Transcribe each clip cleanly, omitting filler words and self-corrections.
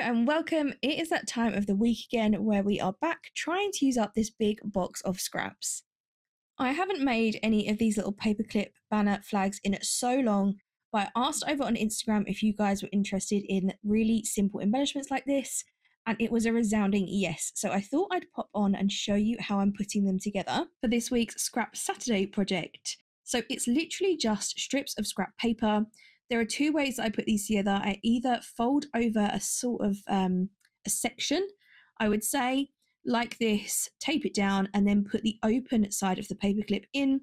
and welcome. It is that time of the week again where we are back trying to use up this big box of scraps. I haven't made any of these little paperclip banner flags in so long, but I asked over on Instagram if you guys were interested in really simple embellishments like this, and it was a resounding yes. So I thought I'd pop on and show you how I'm putting them together for this week's Scrap Saturday project. So it's literally just strips of scrap paper. There are two ways that I put these together. I either fold over a sort of a section, I would say, like this, tape it down, and then put the open side of the paperclip in,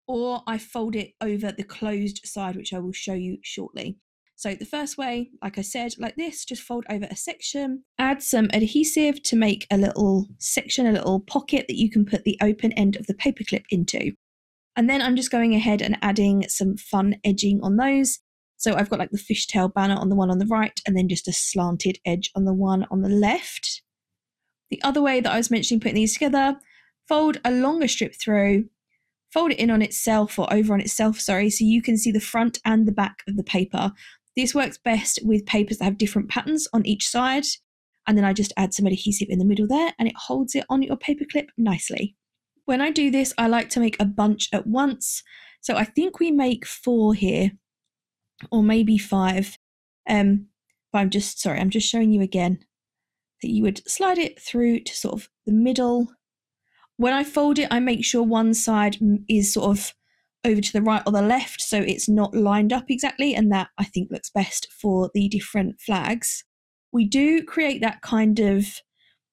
or I fold it over the closed side, which I will show you shortly. So the first way, like I said, like this, just fold over a section, add some adhesive to make a little section, a little pocket that you can put the open end of the paperclip into. And then I'm just going ahead and adding some fun edging on those. So I've got like the fishtail banner on the one on the right, and then just a slanted edge on the one on the left. The other way that I was mentioning putting these together, fold a longer strip through, fold it in on itself or over on itself, so you can see the front and the back of the paper. This works best with papers that have different patterns on each side. And then I just add some adhesive in the middle there and it holds it on your paperclip nicely. When I do this, I like to make a bunch at once. So I think we make 4 here, or maybe 5. But I'm just showing you again that you would slide it through to sort of the middle. When I fold it, I make sure one side is sort of over to the right or the left, so it's not lined up exactly, and that I think looks best for the different flags. We do create that kind of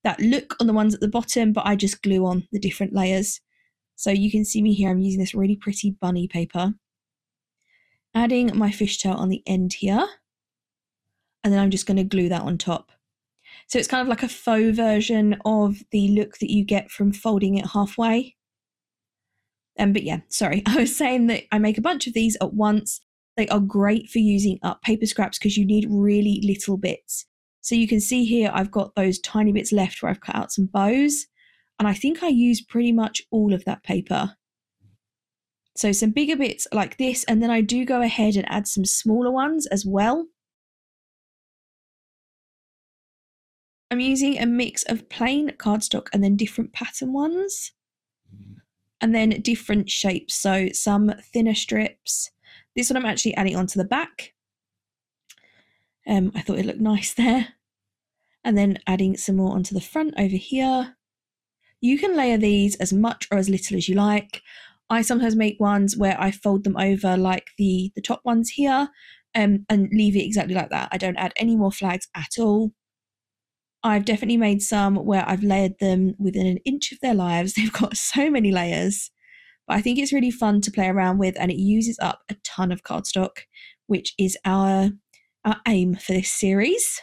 that look on the ones at the bottom, but I just glue on the different layers. So you can see me here, I'm using this really pretty bunny paper. Adding my fishtail on the end here, and then I'm just going to glue that on top. So it's kind of like a faux version of the look that you get from folding it halfway. But yeah, sorry, I was saying that I make a bunch of these at once. They are great for using up paper scraps because you need really little bits. So you can see here I've got those tiny bits left where I've cut out some bows, and I think I used pretty much all of that paper. So some bigger bits like this, and then I do go ahead and add some smaller ones as well. I'm using a mix of plain cardstock and then different pattern ones, and then different shapes. So some thinner strips. This one I'm actually adding onto the back. I thought it looked nice there. And then adding some more onto the front over here. You can layer these as much or as little as you like. I sometimes make ones where I fold them over like the top ones here, and leave it exactly like that. I don't add any more flags at all. I've definitely made some where I've layered them within an inch of their lives. They've got so many layers, but I think it's really fun to play around with, and it uses up a ton of cardstock, which is our aim for this series.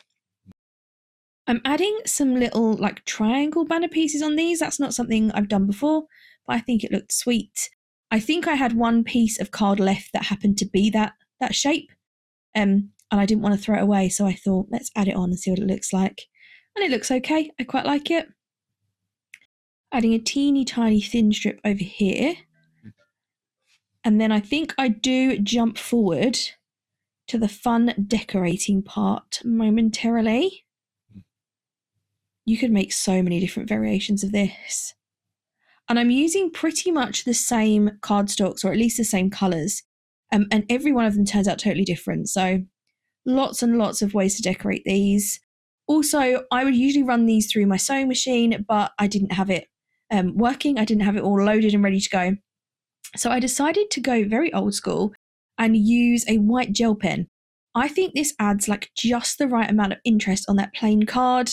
I'm adding some little like triangle banner pieces on these. That's not something I've done before, but I think it looked sweet. I think I had one piece of card left that happened to be that shape, and I didn't want to throw it away, so I thought let's add it on and see what it looks like. And it looks okay, I quite like it. Adding a teeny tiny thin strip over here. And then I think I do jump forward to the fun decorating part momentarily. You could make so many different variations of this. And I'm using pretty much the same cardstocks, or at least the same colours. And every one of them turns out totally different. So lots and lots of ways to decorate these. Also, I would usually run these through my sewing machine, but I didn't have it working. I didn't have it all loaded and ready to go. So I decided to go very old school and use a white gel pen. I think this adds like just the right amount of interest on that plain card.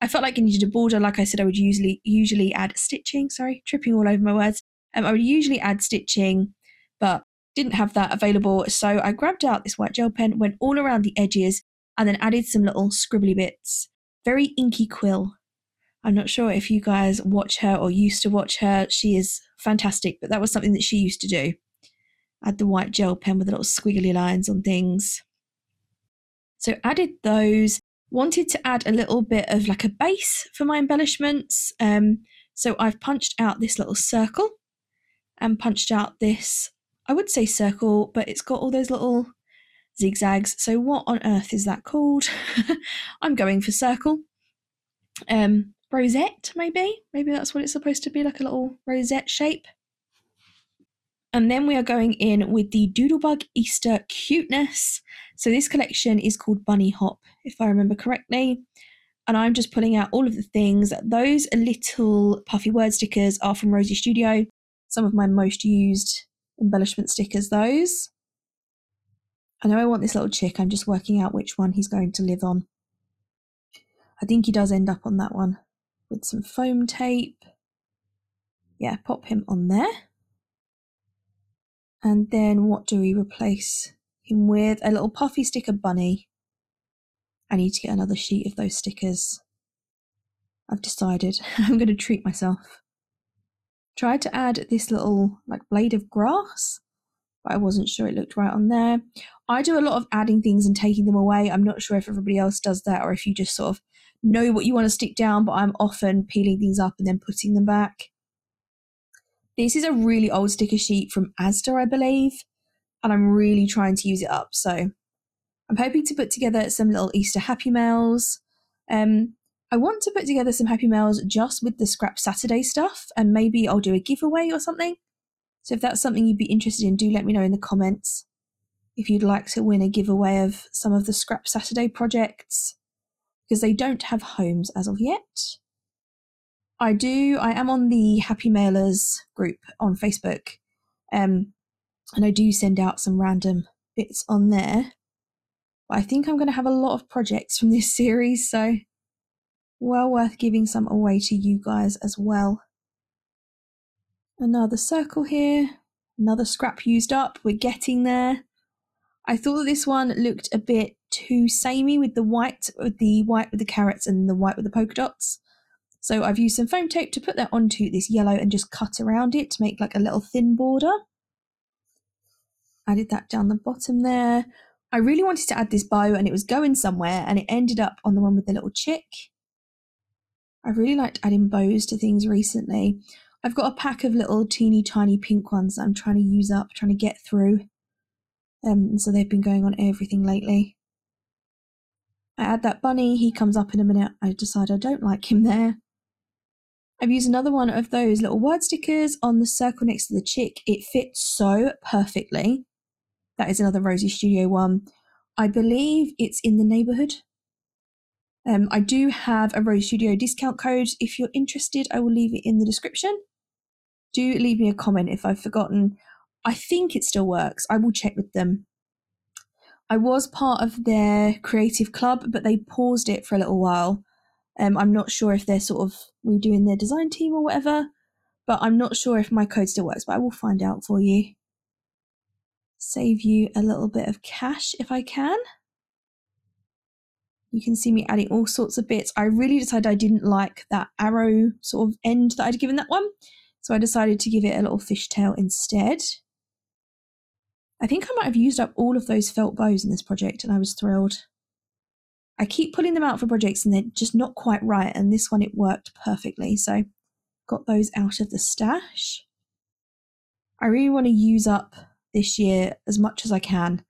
I felt like I needed a border. Like I said, I would usually add stitching. Sorry, tripping all over my words. I would usually add stitching, but didn't have that available. So I grabbed out this white gel pen, went all around the edges, and then added some little scribbly bits. Very inky quill. I'm not sure if you guys watch her or used to watch her. She is fantastic, but that was something that she used to do. Add the white gel pen with the little squiggly lines on things. So added those. Wanted to add a little bit of like a base for my embellishments. So I've punched out this little circle and punched out this, I would say circle, but it's got all those little zigzags. So what on earth is that called? I'm going for circle. Rosette, maybe? Maybe that's what it's supposed to be, like a little rosette shape. And then we are going in with the Doodlebug Easter Cuteness. So this collection is called Bunny Hop, if I remember correctly. And I'm just pulling out all of the things. Those little puffy word stickers are from Rosie Studio. Some of my most used embellishment stickers, those. I know I want this little chick. I'm just working out which one he's going to live on. I think he does end up on that one with some foam tape. Yeah, pop him on there. And then what do we replace him with? A little puffy sticker bunny. I need to get another sheet of those stickers. I've decided I'm going to treat myself. Tried to add this little like blade of grass, but I wasn't sure it looked right on there. I do a lot of adding things and taking them away. I'm not sure if everybody else does that or if you just sort of know what you want to stick down, but I'm often peeling things up and then putting them back. This is a really old sticker sheet from Asda, I believe, and I'm really trying to use it up. So I'm hoping to put together some little Easter Happy Mails. I want to put together some Happy Mails just with the Scrap Saturday stuff, and maybe I'll do a giveaway or something. So if that's something you'd be interested in, do let me know in the comments if you'd like to win a giveaway of some of the Scrap Saturday projects, because they don't have homes as of yet. I am on the Happy Mailers group on Facebook, and I do send out some random bits on there. But I think I'm going to have a lot of projects from this series, so well worth giving some away to you guys as well. Another circle here, another scrap used up, we're getting there. I thought that this one looked a bit too samey with the white with the carrots and the white with the polka dots. So I've used some foam tape to put that onto this yellow and just cut around it to make like a little thin border. Added that down the bottom there. I really wanted to add this bow and it was going somewhere and it ended up on the one with the little chick. I really liked adding bows to things recently. I've got a pack of little teeny tiny pink ones that I'm trying to use up, trying to get through. So they've been going on everything lately. I add that bunny, he comes up in a minute. I decide I don't like him there. I've used another one of those little word stickers on the circle next to the chick. It fits so perfectly. That is another Rosie Studio one. I believe it's in the neighbourhood. I do have a Rosie Studio discount code. If you're interested, I will leave it in the description. Do leave me a comment if I've forgotten. I think it still works. I will check with them. I was part of their creative club, but they paused it for a little while. I'm not sure if they're sort of redoing their design team or whatever, but I'm not sure if my code still works, but I will find out for you. Save you a little bit of cash if I can. You can see me adding all sorts of bits. I really decided I didn't like that arrow sort of end that I'd given that one, so I decided to give it a little fishtail instead. I think I might have used up all of those felt bows in this project and I was thrilled. I keep pulling them out for projects and they're just not quite right, and this one it worked perfectly, so got those out of the stash. I really want to use up this year as much as I can,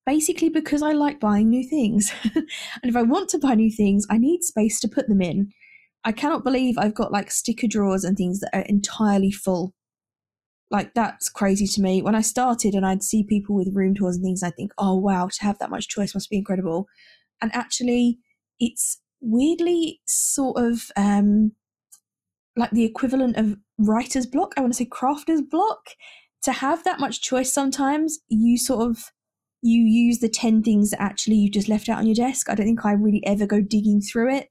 basically because I like buying new things. And if I want to buy new things, I need space to put them in. I cannot believe I've got like sticker drawers and things that are entirely full. Like, that's crazy to me. When I started and I'd see people with room tours and things, I'd think, oh wow, to have that much choice must be incredible. And actually, it's weirdly sort of like the equivalent of writer's block. I want to say crafter's block. To have that much choice sometimes, you use the 10 things that actually you just left out on your desk. I don't think I really ever go digging through it.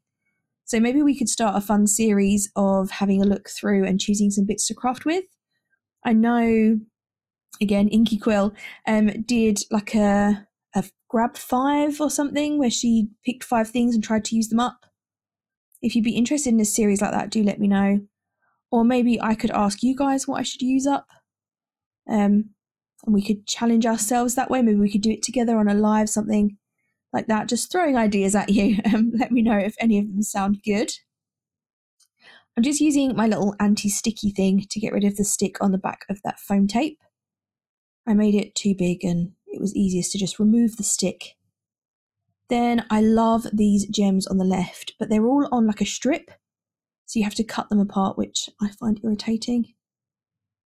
So maybe we could start a fun series of having a look through and choosing some bits to craft with. I know, again, Inky Quill did like a grab 5 or something where she picked 5 things and tried to use them up. If you'd be interested in a series like that, do let me know. Or maybe I could ask you guys what I should use up. And we could challenge ourselves that way. Maybe we could do it together on a live, something like that. Just throwing ideas at you. Let me know if any of them sound good. I'm just using my little anti-sticky thing to get rid of the stick on the back of that foam tape. I made it too big and it was easiest to just remove the stick. Then I love these gems on the left, but they're all on like a strip, so you have to cut them apart, which I find irritating.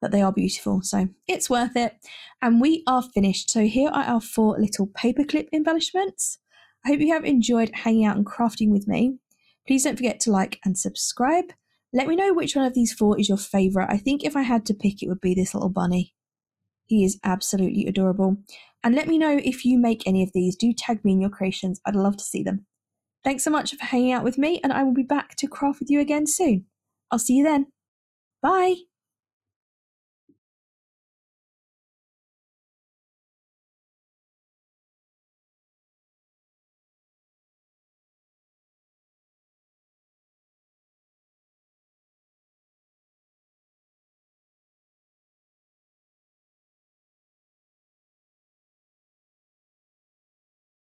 But they are beautiful, so it's worth it. And we are finished. So here are our 4 little paperclip embellishments. I hope you have enjoyed hanging out and crafting with me. Please don't forget to like and subscribe. Let me know which one of these 4 is your favourite. I think if I had to pick, it would be this little bunny. He is absolutely adorable. And let me know if you make any of these. Do tag me in your creations. I'd love to see them. Thanks so much for hanging out with me, and I will be back to craft with you again soon. I'll see you then. Bye!